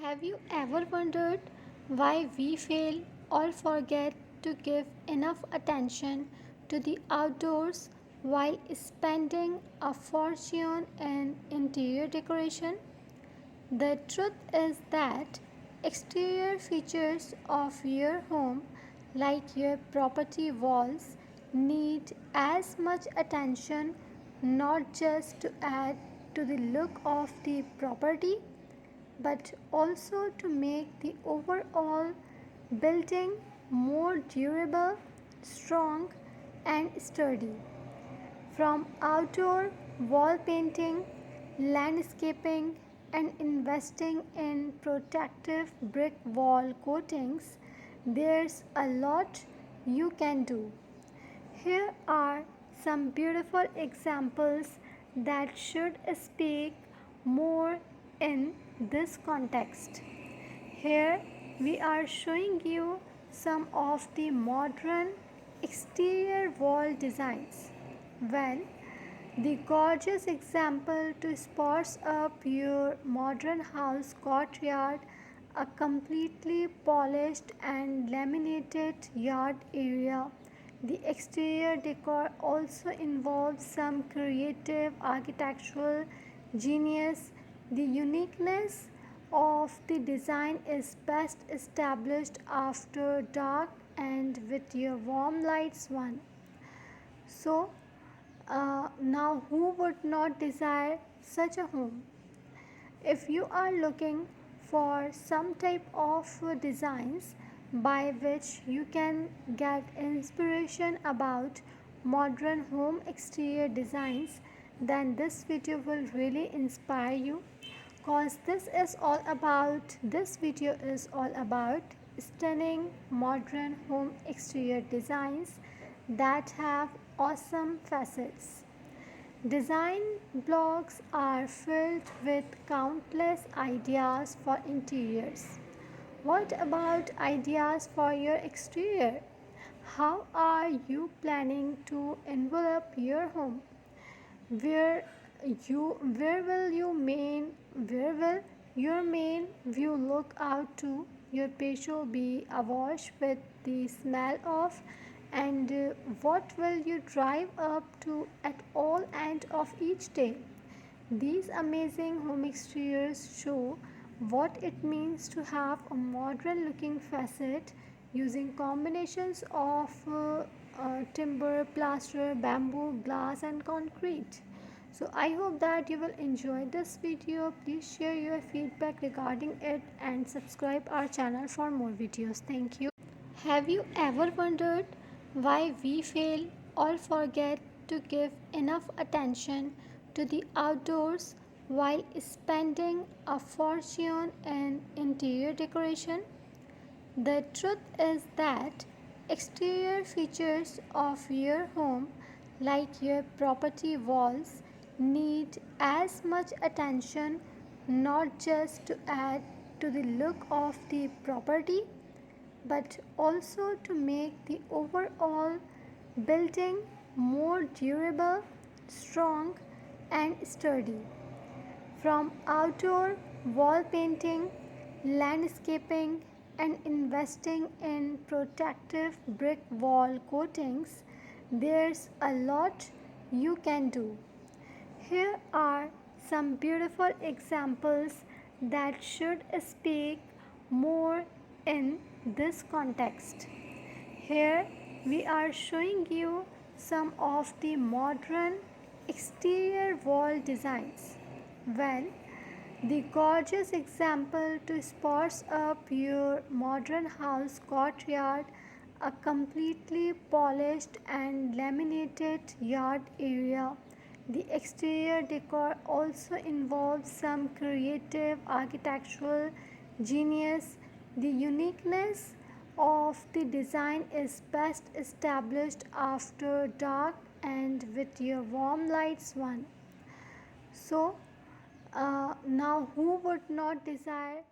Have you ever wondered why we fail or forget to give enough attention to the outdoors while spending a fortune in interior decoration? The truth is that exterior features of your home, like your property walls, need as much attention not just to add to the look of the property but also to make the overall building more durable, strong, and sturdy. From outdoor wall painting, landscaping, and investing in protective brick wall coatings, there's a lot you can do. Here are some beautiful examples that should speak more in this context. Here we are showing you some of the modern exterior wall designs. Well, the gorgeous example to spruce up your modern house courtyard, a completely polished and laminated yard area. The exterior decor also involves some creative architectural genius. The uniqueness of the design is best established after dark and with your warm lights one. So, now, who would not desire such a home? If you are looking for some type of designs by which you can get inspiration about modern home exterior designs, then this video will really inspire you because this video is all about stunning modern home exterior designs that have awesome facets. Design blogs are filled with countless ideas for interiors. What about ideas for your exterior? How are you planning to envelop your home? Where where will your main view look out to? Your patio be awash with the smell of, and what will you drive up to at all end of each day? These amazing home exteriors show what it means to have a modern looking facade using combinations of timber, plaster, bamboo, glass, and concrete. So I hope that you will enjoy this video. Please share your feedback regarding it and subscribe our channel for more videos. Thank you. Have you ever wondered why we fail or forget to give enough attention to the outdoors while spending a fortune in interior decoration? The truth is that exterior features of your home, like your property walls, need as much attention not just to add to the look of the property but also to make the overall building more durable, strong, and sturdy. From outdoor wall painting, landscaping, and investing in protective brick wall coatings, there's a lot you can do. Here are some beautiful examples that should speak more in this context. Here we are showing you some of the modern exterior wall designs. Well, the gorgeous example to spruce up your modern house courtyard, a completely polished and laminated yard area. The exterior decor also involves some creative architectural genius. The uniqueness of the design is best established after dark and with your warm lights one. So, now who would not desire